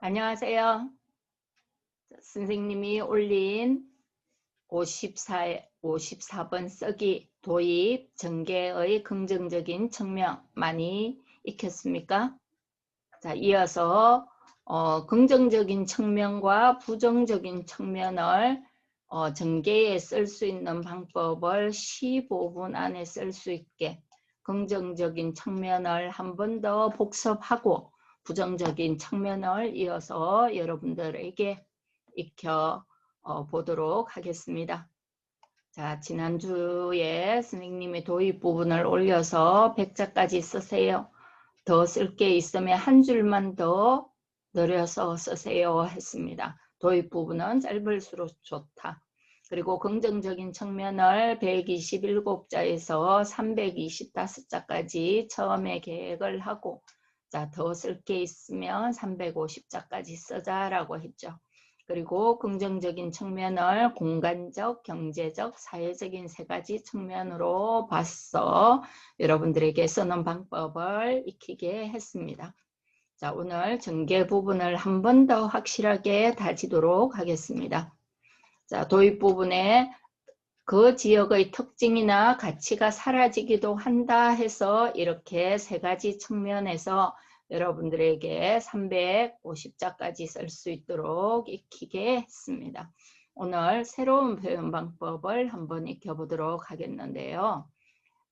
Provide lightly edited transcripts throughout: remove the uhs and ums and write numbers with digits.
안녕하세요. 선생님이 올린 54번 쓰기 도입 전개의 긍정적인 측면 많이 익혔습니까? 자, 이어서 긍정적인 측면과 부정적인 측면을 전개에 쓸 수 있는 방법을 15분 안에 쓸 수 있게 긍정적인 측면을 한 번 더 복습하고 부정적인 측면을 이어서 여러분들에게 익혀 보도록 하겠습니다. 자, 지난주에 선생님이 도입 부분을 올려서 100자까지 쓰세요. 더 쓸 게 있으면 한 줄만 더 늘려서 쓰세요 했습니다. 도입 부분은 짧을수록 좋다. 그리고 긍정적인 측면을 127자에서 325자까지 처음에 계획을 하고, 자, 더 쓸 게 있으면 350자까지 쓰자라고 했죠. 그리고 긍정적인 측면을 공간적, 경제적, 사회적인 세 가지 측면으로 봤어 여러분들에게 쓰는 방법을 익히게 했습니다. 자, 오늘 전개 부분을 한 번 더 확실하게 다지도록 하겠습니다. 자, 도입 부분에 그 지역의 특징이나 가치가 사라지기도 한다 해서 이렇게 세 가지 측면에서 여러분들에게 350자까지 쓸 수 있도록 익히게 했습니다. 오늘 새로운 표현 방법을 한번 익혀보도록 하겠는데요.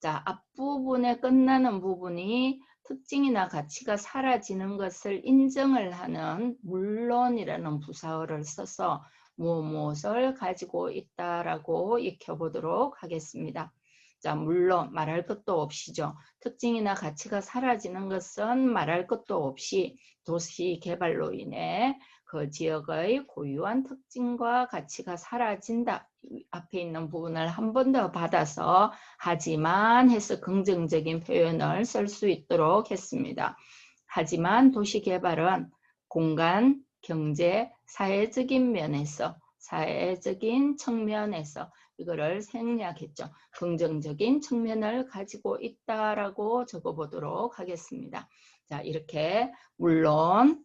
자, 앞부분에 끝나는 부분이 특징이나 가치가 사라지는 것을 인정을 하는 물론이라는 부사어를 써서 무엇을 가지고 있다라고 익혀보도록 하겠습니다. 자, 물론 말할 것도 없이죠. 특징이나 가치가 사라지는 것은 말할 것도 없이 도시 개발로 인해 그 지역의 고유한 특징과 가치가 사라진다. 앞에 있는 부분을 한 번 더 받아서 하지만 해서 긍정적인 표현을 쓸 수 있도록 했습니다. 하지만 도시개발은 공간, 경제, 사회적인 면에서 사회적인 측면에서 이거를 생략했죠. 긍정적인 측면을 가지고 있다라고 적어보도록 하겠습니다. 자, 이렇게 물론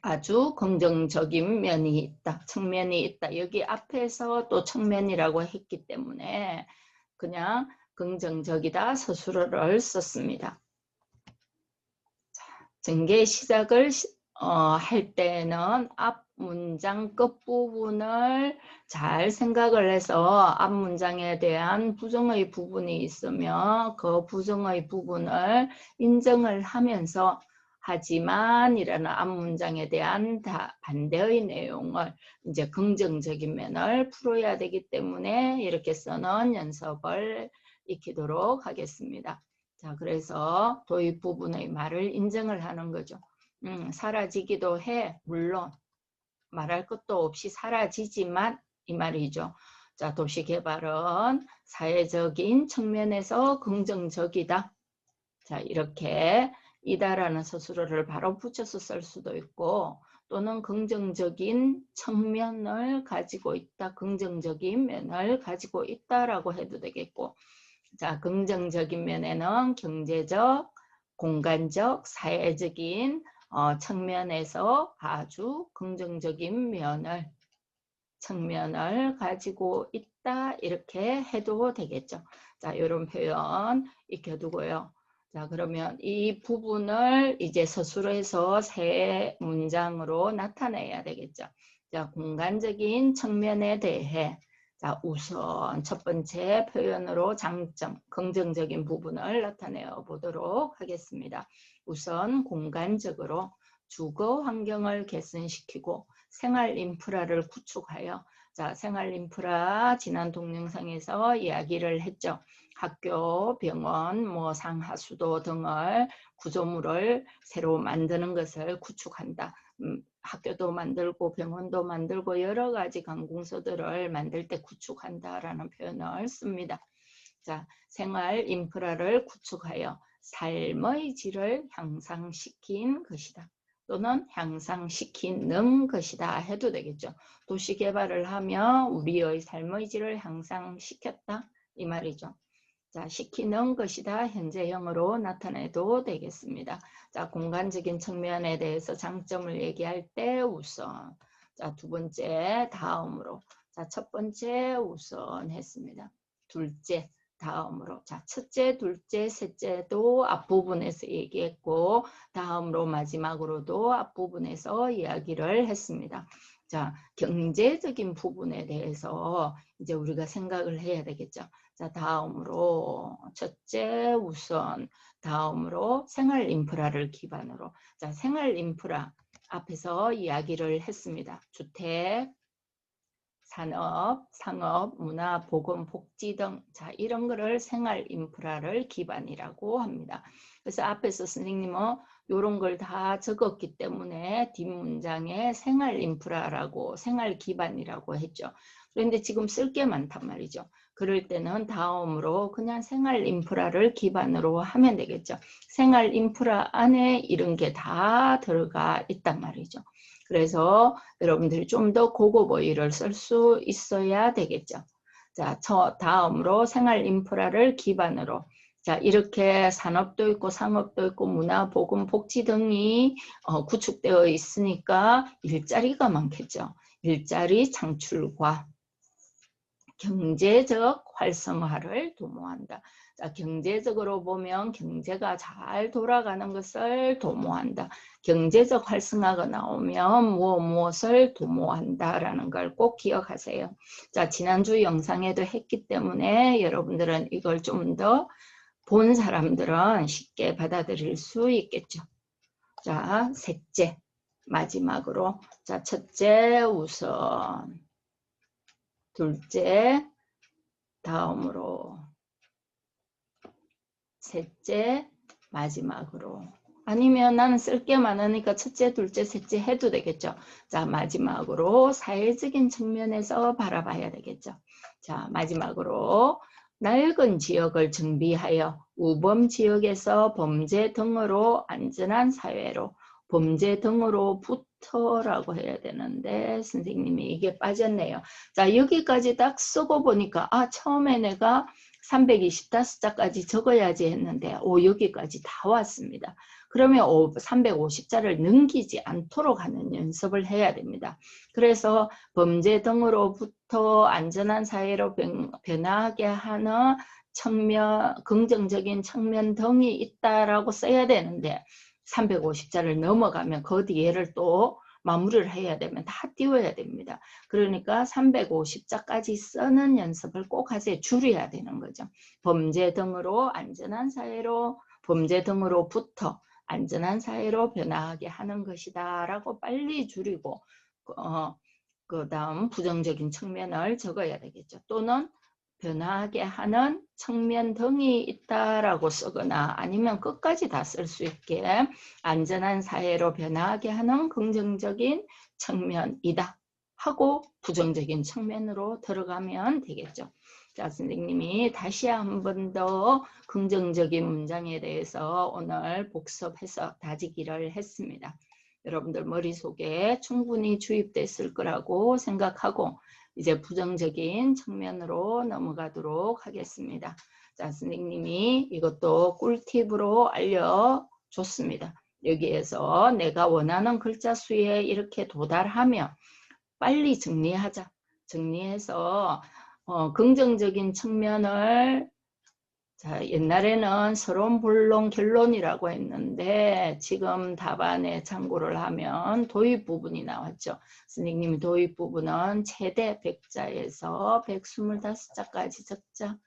아주 긍정적인 면이 있다, 측면이 있다. 여기 앞에서 또 측면이라고 했기 때문에 그냥 긍정적이다 서술어를 썼습니다. 전개 시작을 할 때는 앞 문장 끝부분을 잘 생각을 해서 앞 문장에 대한 부정의 부분이 있으면 그 부정의 부분을 인정을 하면서 하지만 이라는 앞 문장에 대한 반대의 내용을 이제 긍정적인 면을 풀어야 되기 때문에 이렇게 써놓은 연습을 익히도록 하겠습니다. 자, 그래서 도입 부분의 말을 인정을 하는 거죠. 사라지기도 해. 물론 말할 것도 없이 사라지지만 이 말이죠. 자, 도시개발은 사회적인 측면에서 긍정적이다. 자, 이렇게 이다라는 서술어를 바로 붙여서 쓸 수도 있고 또는 긍정적인 측면을 가지고 있다. 긍정적인 면을 가지고 있다라고 해도 되겠고 자, 긍정적인 면에는 경제적, 공간적, 사회적인 측면에서 아주 긍정적인 측면을 가지고 있다 이렇게 해도 되겠죠. 자, 이런 표현 익혀두고요. 자, 그러면 이 부분을 이제 서술에서 세 문장으로 나타내야 되겠죠. 자, 공간적인 측면에 대해 자, 우선 첫 번째 표현으로 장점, 긍정적인 부분을 나타내어 보도록 하겠습니다. 우선 공간적으로 주거 환경을 개선시키고 생활 인프라를 구축하여 자, 생활 인프라 지난 동영상에서 이야기를 했죠. 학교, 병원, 뭐 상하수도 등을 구조물을 새로 만드는 것을 구축한다. 학교도 만들고 병원도 만들고 여러 가지 관공서들을 만들 때 구축한다라는 표현을 씁니다. 자, 생활 인프라를 구축하여 삶의 질을 향상시킨 것이다. 또는 향상시키는 것이다 해도 되겠죠. 도시개발을 하며 우리의 삶의 질을 향상시켰다 이 말이죠. 자, 시키는 것이다 현재형으로 나타내도 되겠습니다. 자, 공간적인 측면에 대해서 장점을 얘기할 때 우선. 자, 두 번째 다음으로. 자, 첫 번째 우선 했습니다. 둘째 다음으로. 자, 첫째, 둘째, 셋째도 앞부분에서 얘기했고 다음으로 마지막으로도 앞부분에서 이야기를 했습니다. 자, 경제적인 부분에 대해서 이제 우리가 생각을 해야 되겠죠. 자, 다음으로 첫째 우선, 다음으로 생활 인프라를 기반으로. 자, 생활 인프라 앞에서 이야기를 했습니다. 주택, 산업, 상업, 문화, 보건, 복지 등, 자, 이런 거를 생활 인프라를 기반이라고 합니다. 그래서 앞에서 선생님은 이런 걸 다 적었기 때문에 뒷문장에 생활 인프라라고, 생활 기반이라고 했죠. 그런데 지금 쓸 게 많단 말이죠. 그럴 때는 다음으로 그냥 생활 인프라를 기반으로 하면 되겠죠. 생활 인프라 안에 이런 게 다 들어가 있단 말이죠. 그래서 여러분들이 좀 더 고급 어휘를 쓸 수 있어야 되겠죠. 자, 다음으로 생활 인프라를 기반으로. 자, 이렇게 산업도 있고 상업도 있고 문화, 보건, 복지 등이 구축되어 있으니까 일자리가 많겠죠. 일자리 창출과 경제적 활성화를 도모한다. 자, 경제적으로 보면 경제가 잘 돌아가는 것을 도모한다. 경제적 활성화가 나오면 무엇을 도모한다라는 걸 꼭 기억하세요. 자, 지난주 영상에도 했기 때문에 여러분들은 이걸 좀 더 본 사람들은 쉽게 받아들일 수 있겠죠. 자, 셋째, 마지막으로. 자, 첫째 우선, 둘째, 다음으로, 셋째, 마지막으로. 아니면 나는 쓸 게 많으니까 첫째, 둘째, 셋째 해도 되겠죠. 자, 마지막으로 사회적인 측면에서 바라봐야 되겠죠. 자, 마지막으로 낡은 지역을 정비하여 우범 지역에서 범죄 등으로 안전한 사회로, 범죄 등으로부터라고 해야 되는데 선생님이 이게 빠졌네요. 자, 여기까지 딱 쓰고 보니까 처음에 내가 325자까지 적어야지 했는데 여기까지 다 왔습니다. 그러면 350자를 넘기지 않도록 하는 연습을 해야 됩니다. 그래서 범죄 등으로부터 안전한 사회로 변화하게 하는 측면, 긍정적인 측면 등이 있다라고 써야 되는데 350자를 넘어가면 그 뒤에를 또 마무리를 해야 되면 다 띄워야 됩니다. 그러니까 350자까지 쓰는 연습을 꼭 하세요. 줄여야 되는 거죠. 범죄 등으로 안전한 사회로, 범죄 등으로부터 안전한 사회로 변화하게 하는 것이다 라고 빨리 줄이고 그 다음 부정적인 측면을 적어야 되겠죠. 또는 변화하게 하는 측면 등이 있다라고 쓰거나 아니면 끝까지 다 쓸 수 있게 안전한 사회로 변화하게 하는 긍정적인 측면이다 하고 부정적인 측면으로 들어가면 되겠죠. 자, 선생님이 다시 한 번 더 긍정적인 문장에 대해서 오늘 복습해서 다지기를 했습니다. 여러분들 머릿속에 충분히 주입됐을 거라고 생각하고 이제 부정적인 측면으로 넘어가도록 하겠습니다. 자, 선생님이 이것도 꿀팁으로 알려줬습니다. 여기에서 내가 원하는 글자 수에 이렇게 도달하면 빨리 정리하자. 정리해서 긍정적인 측면을 자, 옛날에는 서론, 본론, 결론이라고 했는데 지금 답안에 참고를 하면 도입 부분이 나왔죠. 선생님이 도입 부분은 최대 100자에서 125자까지 적자.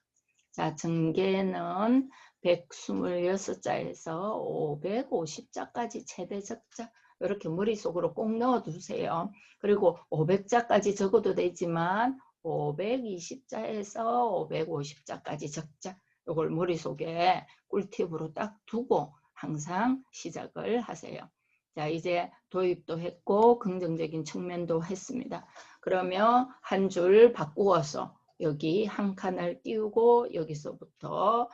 자, 전개는 126자에서 550자까지 최대 적자. 이렇게 머릿속으로 꼭 넣어두세요. 그리고 500자까지 적어도 되지만 520자에서 550자까지 적자. 이걸 머릿속에 꿀팁으로 딱 두고 항상 시작을 하세요. 자, 이제 도입도 했고 긍정적인 측면도 했습니다. 그러면 한 줄 바꾸어서 여기 한 칸을 띄우고 여기서부터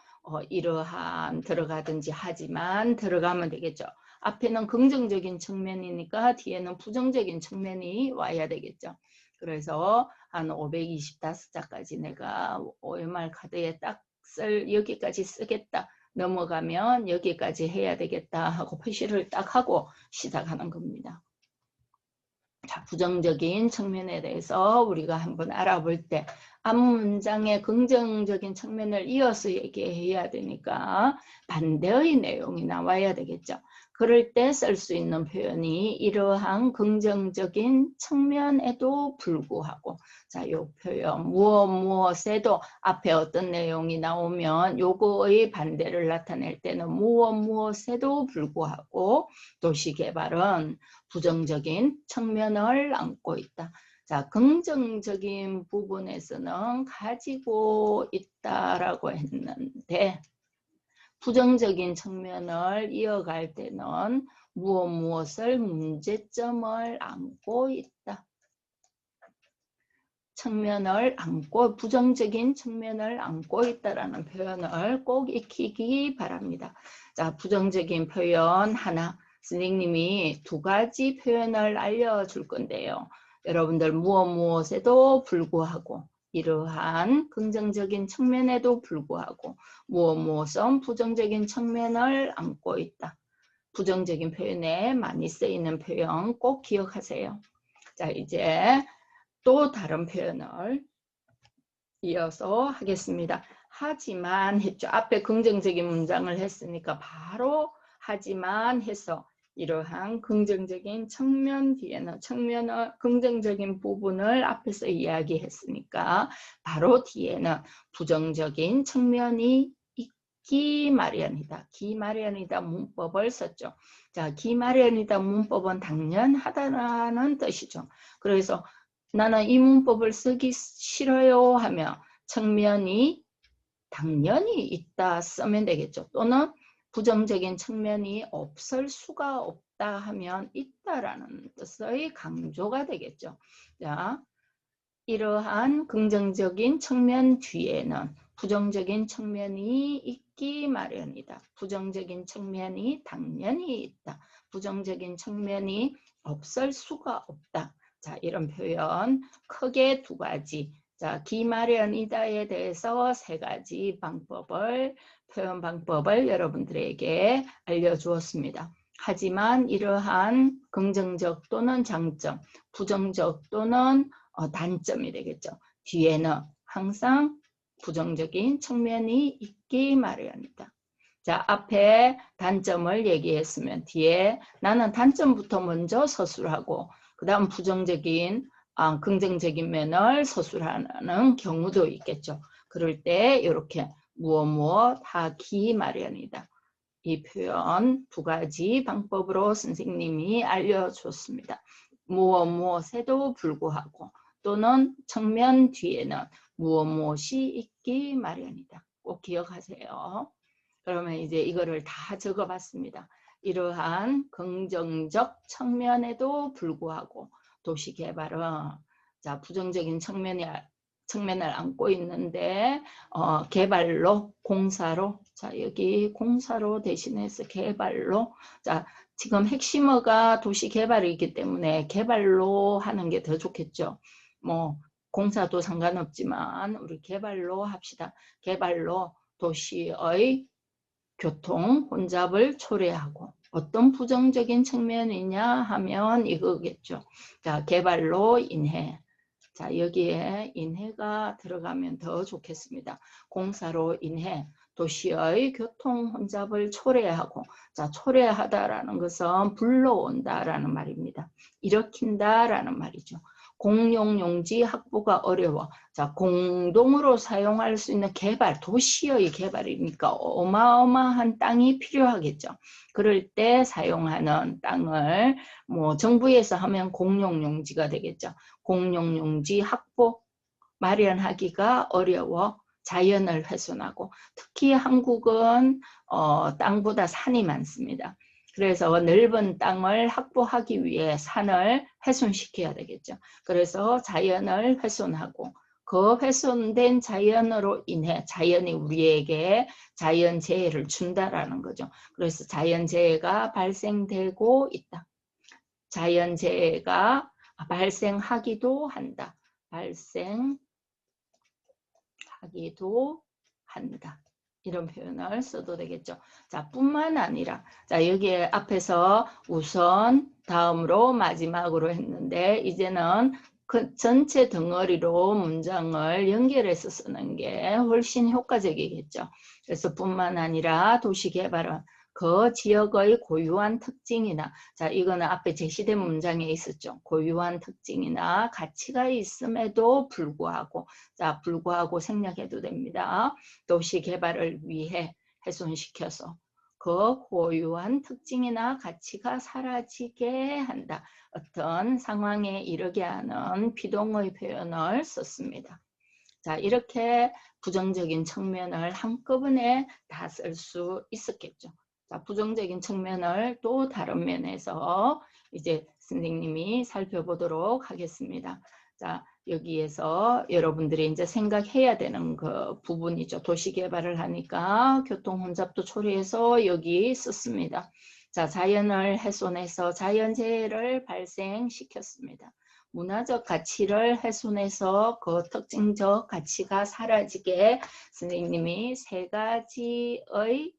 이러한 들어가든지 하지만 들어가면 되겠죠. 앞에는 긍정적인 측면이니까 뒤에는 부정적인 측면이 와야 되겠죠. 그래서 한 525자까지 내가 OMR 카드에 딱 여기까지 쓰겠다. 넘어가면 여기까지 해야 되겠다 하고 표시를 딱 하고 시작하는 겁니다. 자, 부정적인 측면에 대해서 우리가 한번 알아볼 때 앞문장의 긍정적인 측면을 이어서 얘기해야 되니까 반대의 내용이 나와야 되겠죠. 그럴 때 쓸 수 있는 표현이 이러한 긍정적인 측면에도 불구하고, 자, 이 표현 무엇에도 앞에 어떤 내용이 나오면 요거의 반대를 나타낼 때는 무엇에도 불구하고 도시개발은 부정적인 측면을 안고 있다. 자, 긍정적인 부분에서는 가지고 있다라고 했는데 부정적인 측면을 이어갈 때는 무엇을 문제점을 안고 있다. 측면을 안고 부정적인 측면을 안고 있다라는 표현을 꼭 익히기 바랍니다. 자, 부정적인 표현 하나. 선생님이 두 가지 표현을 알려줄 건데요. 여러분들 무엇에도 불구하고 이러한 긍정적인 측면에도 불구하고 무엇은 부정적인 측면을 안고 있다. 부정적인 표현에 많이 쓰이는 표현 꼭 기억하세요. 자, 이제 또 다른 표현을 이어서 하겠습니다. 하지만 했죠. 앞에 긍정적인 문장을 했으니까 바로 하지만 해서 이러한 긍정적인 측면 뒤에는 긍정적인 부분을 앞에서 이야기했으니까 바로 뒤에는 부정적인 측면이 있기 마련이다. 기 마련이다 문법을 썼죠. 자, 기 마련이다 문법은 당연하다는 뜻이죠. 그래서 나는 이 문법을 쓰기 싫어요 하면 측면이 당연히 있다 쓰면 되겠죠. 또는 부정적인 측면이 없을 수가 없다 하면 있다라는 뜻의 강조가 되겠죠. 자, 이러한 긍정적인 측면 뒤에는 부정적인 측면이 있기 마련이다. 부정적인 측면이 당연히 있다. 부정적인 측면이 없을 수가 없다. 자, 이런 표현 크게 두 가지. 자, 기마련이다에 대해서 세 가지 표현 방법을 여러분들에게 알려주었습니다. 하지만 이러한 긍정적 또는 장점, 부정적 또는 단점이 되겠죠. 뒤에는 항상 부정적인 측면이 있기 마련이다. 자, 앞에 단점을 얘기했으면 뒤에 나는 단점부터 먼저 서술하고 그 다음 긍정적인 면을 서술하는 경우도 있겠죠. 그럴 때 이렇게 무엇 하기 마련이다. 이 표현 두 가지 방법으로 선생님이 알려줬습니다. 무엇에도 불구하고 또는 측면 뒤에는 무엇이 있기 마련이다. 꼭 기억하세요. 그러면 이제 이거를 다 적어봤습니다. 이러한 긍정적 측면에도 불구하고 도시개발은 자, 부정적인 측면을 안고 있는데 개발로 공사로 자 여기 공사로 대신해서 개발로 자 지금 핵심어가 도시개발이기 때문에 개발로 하는 게 더 좋겠죠. 뭐 공사도 상관없지만 우리 개발로 합시다. 개발로 도시의 교통 혼잡을 초래하고 어떤 부정적인 측면이냐 하면 이거겠죠. 자, 개발로 인해. 자, 여기에 인해가 들어가면 더 좋겠습니다. 공사로 인해 도시의 교통 혼잡을 초래하고, 자, 초래하다라는 것은 불러온다라는 말입니다. 일으킨다라는 말이죠. 공용용지 확보가 어려워. 자, 공동으로 사용할 수 있는 개발, 도시의 개발이니까 어마어마한 땅이 필요하겠죠. 그럴 때 사용하는 땅을 뭐 정부에서 하면 공용용지가 되겠죠. 공용용지 확보 마련하기가 어려워 자연을 훼손하고 특히 한국은 땅보다 산이 많습니다. 그래서 넓은 땅을 확보하기 위해 산을 훼손시켜야 되겠죠. 그래서 자연을 훼손하고 그 훼손된 자연으로 인해 자연이 우리에게 자연재해를 준다라는 거죠. 그래서 자연재해가 발생되고 있다. 자연재해가 발생하기도 한다. 발생하기도 한다. 이런 표현을 써도 되겠죠. 자, 뿐만 아니라, 자, 여기에 앞에서 우선, 다음으로, 마지막으로 했는데, 이제는 그 전체 덩어리로 문장을 연결해서 쓰는 게 훨씬 효과적이겠죠. 그래서 뿐만 아니라 도시개발은 그 지역의 고유한 특징이나, 자, 이거는 앞에 제시된 문장에 있었죠. 고유한 특징이나 가치가 있음에도 불구하고, 자, 불구하고 생략해도 됩니다. 도시 개발을 위해 훼손시켜서 그 고유한 특징이나 가치가 사라지게 한다. 어떤 상황에 이르게 하는 비동의 표현을 썼습니다. 자, 이렇게 부정적인 측면을 한꺼번에 다 쓸 수 있었겠죠. 자, 부정적인 측면을 또 다른 면에서 이제 선생님이 살펴보도록 하겠습니다. 자, 여기에서 여러분들이 이제 생각해야 되는 그 부분이죠. 도시개발을 하니까 교통혼잡도 초래해서 여기 썼습니다. 자, 자연을 훼손해서 자연재해를 발생시켰습니다. 문화적 가치를 훼손해서 그 특징적 가치가 사라지게 선생님이 세 가지의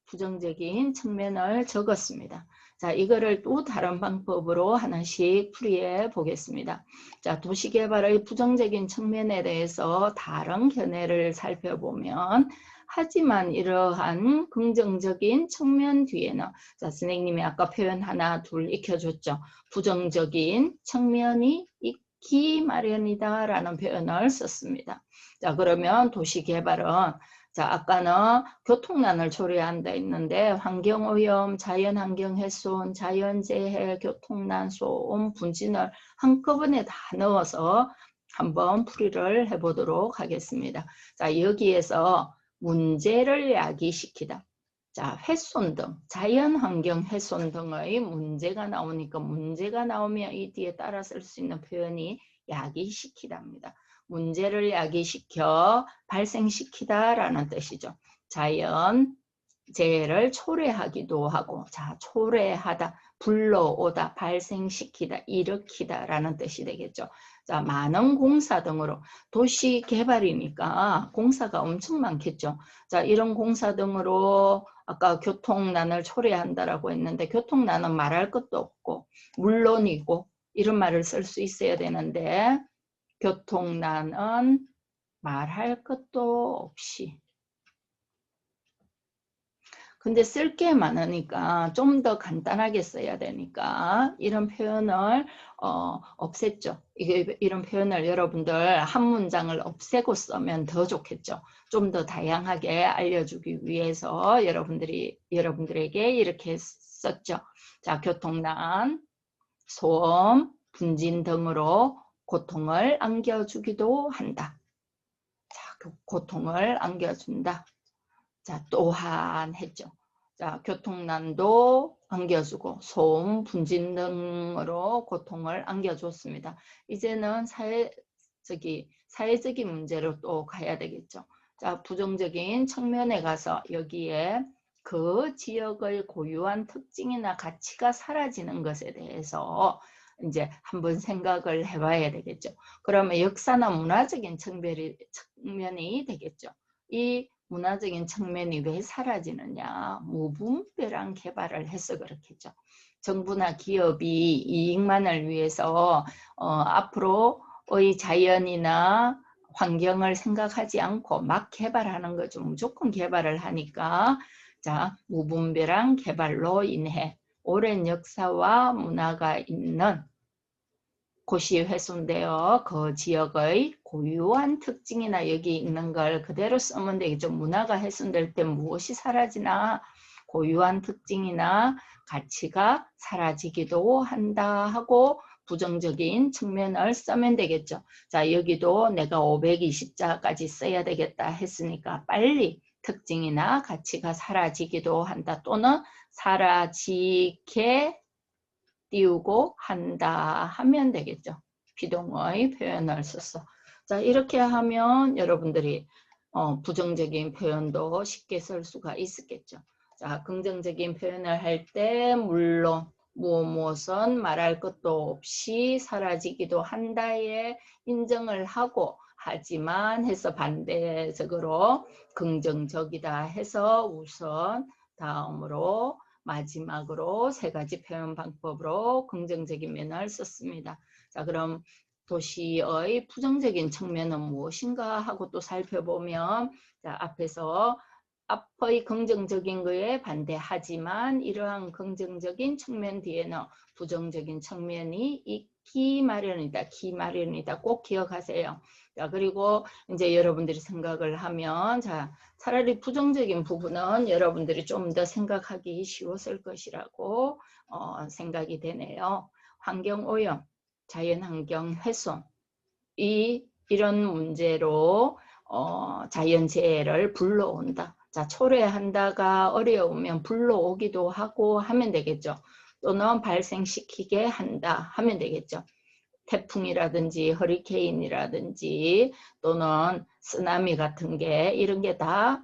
부정적인 측면을 적었습니다. 자, 이거를 또 다른 방법으로 하나씩 풀이해 보겠습니다. 자, 도시개발의 부정적인 측면에 대해서 다른 견해를 살펴보면, 하지만 이러한 긍정적인 측면 뒤에는, 자, 선생님이 아까 표현 하나 둘 익혀줬죠. 부정적인 측면이 있기 마련이다 라는 표현을 썼습니다. 자, 그러면 도시개발은, 자, 아까는 교통난을 초래한다 했는데 환경오염, 자연환경훼손, 자연재해, 교통난, 소음, 분진을 한꺼번에 다 넣어서 한번 풀이를 해보도록 하겠습니다. 자, 여기에서 문제를 야기시키다. 자, 훼손 등, 자연환경 훼손 등의 문제가 나오니까 문제가 나오면 이 뒤에 따라 쓸 수 있는 표현이 야기시키답니다. 문제를 야기시켜 발생시키다 라는 뜻이죠. 자연 재해를 초래하기도 하고, 자, 초래하다, 불러오다, 발생시키다, 일으키다 라는 뜻이 되겠죠. 자, 많은 공사 등으로, 도시 개발이니까 공사가 엄청 많겠죠. 자, 이런 공사 등으로 아까 교통난을 초래한다라고 했는데, 교통난은 말할 것도 없고 물론이고 이런 말을 쓸 수 있어야 되는데, 교통난은 말할 것도 없이. 근데 쓸 게 많으니까 좀 더 간단하게 써야 되니까 이런 표현을 없앴죠. 이런 표현을 여러분들 한 문장을 없애고 쓰면 더 좋겠죠. 좀 더 다양하게 알려주기 위해서 여러분들에게 이렇게 썼죠. 자, 교통난, 소음, 분진 등으로 고통을 안겨주기도 한다. 자, 고통을 안겨준다. 자, 또한 했죠. 자, 교통난도 안겨주고 소음, 분진 등으로 고통을 안겨줬습니다. 이제는 사회적인 문제로 또 가야 되겠죠. 자, 부정적인 측면에 가서 여기에 그 지역의 고유한 특징이나 가치가 사라지는 것에 대해서 이제 한번 생각을 해봐야 되겠죠. 그러면 역사나 문화적인 측면이 되겠죠. 이 문화적인 측면이 왜 사라지느냐? 무분별한 개발을 해서 그렇겠죠. 정부나 기업이 이익만을 위해서 앞으로의 자연이나 환경을 생각하지 않고 막 개발하는 거죠. 무조건 개발을 하니까, 자, 무분별한 개발로 인해 오랜 역사와 문화가 있는 곳이 훼손되어 그 지역의 고유한 특징이나 여기 있는 걸 그대로 쓰면 되겠죠. 문화가 훼손될 때 무엇이 사라지나? 고유한 특징이나 가치가 사라지기도 한다 하고 부정적인 측면을 쓰면 되겠죠. 자, 여기도 내가 520자까지 써야 되겠다 했으니까 빨리 특징이나 가치가 사라지기도 한다 또는 사라지게 띄우고 한다 하면 되겠죠. 비동의 표현을 써서. 자, 이렇게 하면 여러분들이 부정적인 표현도 쉽게 쓸 수가 있었겠죠. 자, 긍정적인 표현을 할 때 물론 무엇은 말할 것도 없이 사라지기도 한다에 인정을 하고 하지만 해서 반대적으로 긍정적이다 해서 우선 다음으로 마지막으로 세 가지 표현 방법으로 긍정적인 면을 썼습니다. 자, 그럼 도시의 부정적인 측면은 무엇인가 하고 또 살펴보면 자, 앞에서 앞의 긍정적인 거에 반대하지만 이러한 긍정적인 측면 뒤에는 부정적인 측면이 있기 마련이다. 기 마련이다. 꼭 기억하세요. 자, 그리고 이제 여러분들이 생각을 하면 자, 차라리 부정적인 부분은 여러분들이 좀 더 생각하기 쉬웠을 것이라고 생각이 되네요. 환경오염, 자연환경 훼손, 이런 문제로 자연재해를 불러온다. 자, 초래한다가 어려우면 불러오기도 하고 하면 되겠죠. 또는 발생시키게 한다 하면 되겠죠. 태풍이라든지 허리케인이라든지 또는 쓰나미 같은 게 이런 게 다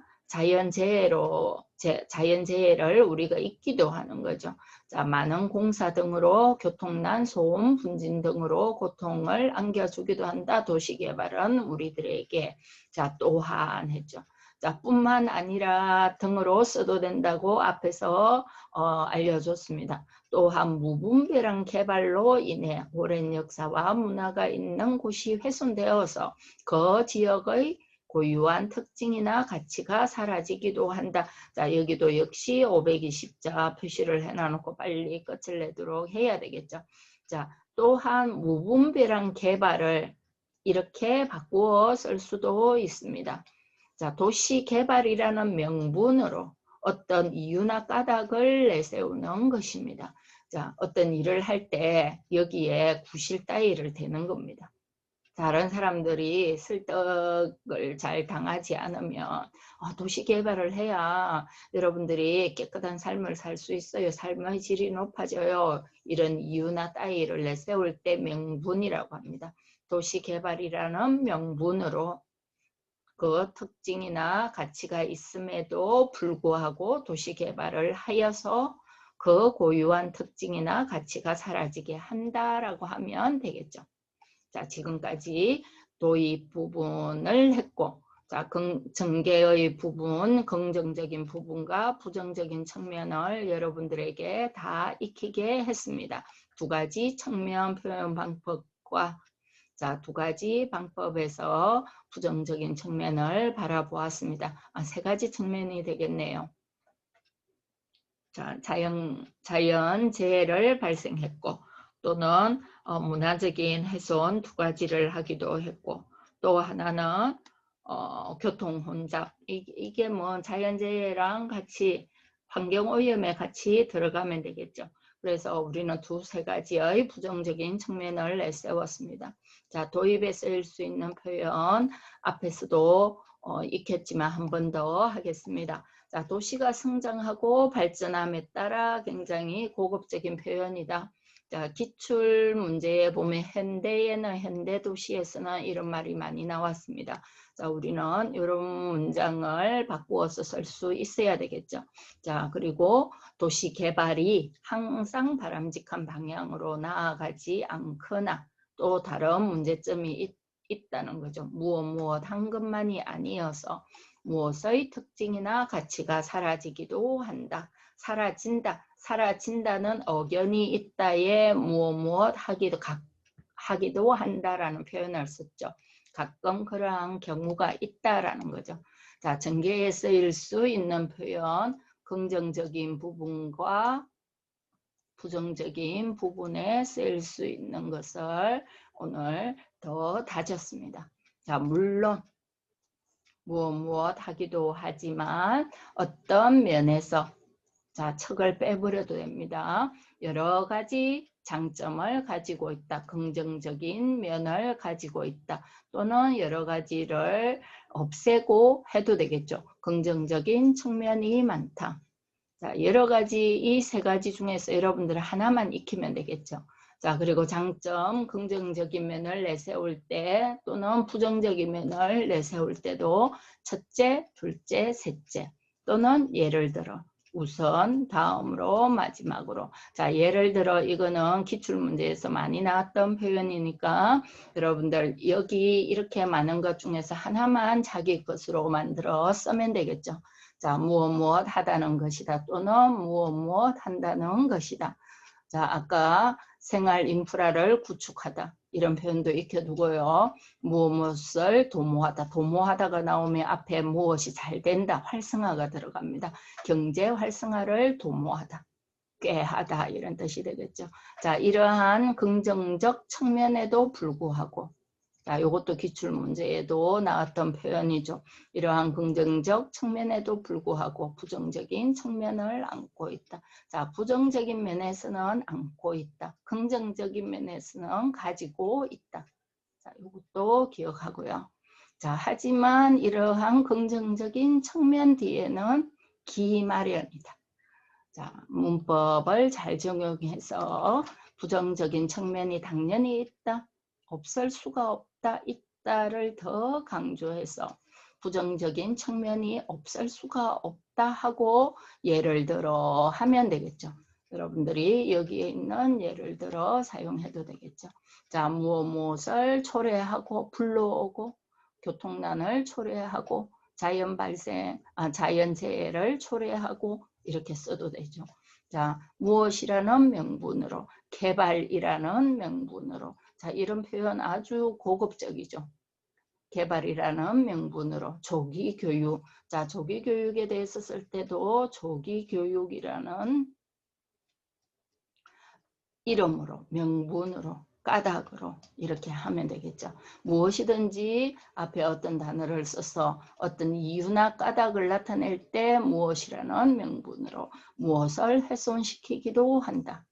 자연재해를 우리가 잊기도 하는 거죠. 자, 많은 공사 등으로 교통난, 소음, 분진 등으로 고통을 안겨주기도 한다. 도시개발은 우리들에게. 자, 또한 했죠. 자, 뿐만 아니라 등으로 써도 된다고 앞에서 알려줬습니다. 또한 무분별한 개발로 인해 오랜 역사와 문화가 있는 곳이 훼손되어서 그 지역의 고유한 특징이나 가치가 사라지기도 한다. 자, 여기도 역시 520자 표시를 해놔놓고 빨리 끝을 내도록 해야 되겠죠. 자, 또한 무분별한 개발을 이렇게 바꾸어 쓸 수도 있습니다. 자, 도시개발이라는 명분으로 어떤 이유나 까닭을 내세우는 것입니다. 자, 어떤 일을 할 때 여기에 구실 따위를 대는 겁니다. 다른 사람들이 설득을 잘 당하지 않으면 도시개발을 해야 여러분들이 깨끗한 삶을 살 수 있어요. 삶의 질이 높아져요. 이런 이유나 따위를 내세울 때 명분이라고 합니다. 도시개발이라는 명분으로 그 특징이나 가치가 있음에도 불구하고 도시개발을 하여서 그 고유한 특징이나 가치가 사라지게 한다라고 하면 되겠죠. 자, 지금까지 도입 부분을 했고, 자, 전개의 부분, 긍정적인 부분과 부정적인 측면을 여러분들에게 다 익히게 했습니다. 두 가지 측면 표현 방법과 자, 두 가지 방법에서 부정적인 측면을 바라보았습니다. 세 가지 측면이 되겠네요. 자, 자연재해를 발생했고 또는 문화적인 훼손 두 가지를 하기도 했고 또 하나는 교통혼잡 이게 뭐 자연재해랑 같이 환경오염에 같이 들어가면 되겠죠. 그래서 우리는 두세 가지의 부정적인 측면을 내세웠습니다. 자, 도입에 쓰일 수 있는 표현 앞에서도 익혔지만 한 번 더 하겠습니다. 자, 도시가 성장하고 발전함에 따라 굉장히 고급적인 표현이다. 자, 기출 문제에 보면 현대에는 현대도시에서는 이런 말이 많이 나왔습니다. 자, 우리는 이런 문장을 바꾸어서 쓸 수 있어야 되겠죠. 자, 그리고 도시 개발이 항상 바람직한 방향으로 나아가지 않거나 또 다른 문제점이 있다는 거죠. 무엇 한 것만이 아니어서 무엇의 특징이나 가치가 사라지기도 한다. 사라진다는 억연이 있다에 무엇 하기도 한다라는 표현을 썼죠. 가끔 그러한 경우가 있다라는 거죠. 자, 전개에 쓰일 수 있는 표현, 긍정적인 부분과 부정적인 부분에 쓰일 수 있는 것을 오늘 더 다졌습니다. 자, 물론 무엇 하기도 하지만 어떤 면에서 자, 척을 빼버려도 됩니다. 여러 가지 장점을 가지고 있다. 긍정적인 면을 가지고 있다. 또는 여러 가지를 없애고 해도 되겠죠. 긍정적인 측면이 많다. 자, 여러 가지 이 세 가지 중에서 여러분들 하나만 익히면 되겠죠. 자, 그리고 장점, 긍정적인 면을 내세울 때 또는 부정적인 면을 내세울 때도 첫째, 둘째, 셋째 또는 예를 들어 우선, 다음으로, 마지막으로. 자, 예를 들어 이거는 기출문제에서 많이 나왔던 표현이니까 여러분들 여기 이렇게 많은 것 중에서 하나만 자기 것으로 만들어 쓰면 되겠죠. 자, 무엇 무엇 하다는 것이다 또는 무엇 무엇 한다는 것이다. 자, 아까 생활 인프라를 구축하다 이런 표현도 익혀두고요. 무엇을 도모하다. 도모하다가 나오면 앞에 무엇이 잘 된다. 활성화가 들어갑니다. 경제 활성화를 도모하다. 꾀하다 이런 뜻이 되겠죠. 자, 이러한 긍정적 측면에도 불구하고 자, 이것도 기출문제에도 나왔던 표현이죠. 이러한 긍정적 측면에도 불구하고 부정적인 측면을 안고 있다. 자, 부정적인 면에서는 안고 있다. 긍정적인 면에서는 가지고 있다. 자, 이것도 기억하고요. 자, 하지만 이러한 긍정적인 측면 뒤에는 기마련이다. 자, 문법을 잘 적용해서 부정적인 측면이 당연히 있다. 없을 수가 없다. 있다를 더 강조해서 부정적인 측면이 없을 수가 없다 하고 예를 들어 하면 되겠죠. 여러분들이 여기에 있는 예를 들어 사용해도 되겠죠. 자, 무엇을 초래하고 불러오고 교통난을 초래하고 자연재해를 초래하고 이렇게 써도 되죠. 자, 무엇이라는 명분으로, 개발이라는 명분으로. 자, 이런 표현 아주 고급적이죠. 개발이라는 명분으로 조기교육. 자, 조기교육에 대해서 쓸 때도 조기교육이라는 이름으로, 명분으로, 까닭으로 이렇게 하면 되겠죠. 무엇이든지 앞에 어떤 단어를 써서 어떤 이유나 까닭을 나타낼 때 무엇이라는 명분으로 무엇을 훼손시키기도 한다.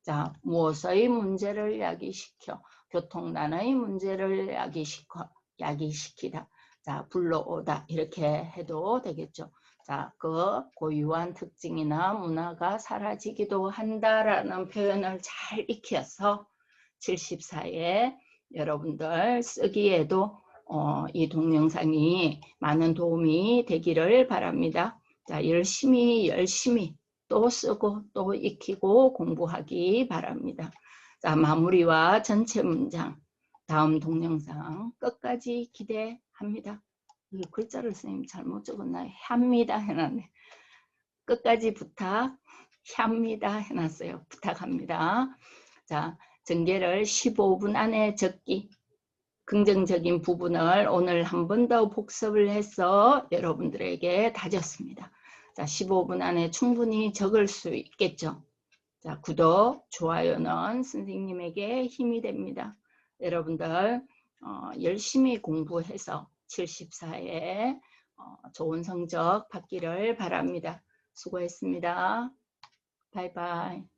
자, 무엇의 문제를 야기시켜 교통난의 문제를 야기시키다. 자, 불러오다 이렇게 해도 되겠죠. 자, 그 고유한 특징이나 문화가 사라지기도 한다라는 표현을 잘 익혀서 74에 여러분들 쓰기에도 이 동영상이 많은 도움이 되기를 바랍니다. 자, 열심히 또 쓰고 또 익히고 공부하기 바랍니다. 자, 마무리와 전체 문장 다음 동영상 끝까지 기대합니다. 글자를 선생님 잘못 적었나요? 합니다 해놨네. 끝까지 부탁합니다 해놨어요. 부탁합니다. 자, 전개를 15분 안에 적기. 긍정적인 부분을 오늘 한 번 더 복습을 해서 여러분들에게 다졌습니다. 자, 15분 안에 충분히 적을 수 있겠죠. 자, 구독, 좋아요는 선생님에게 힘이 됩니다. 여러분들 열심히 공부해서 74에 좋은 성적 받기를 바랍니다. 수고했습니다. 바이바이.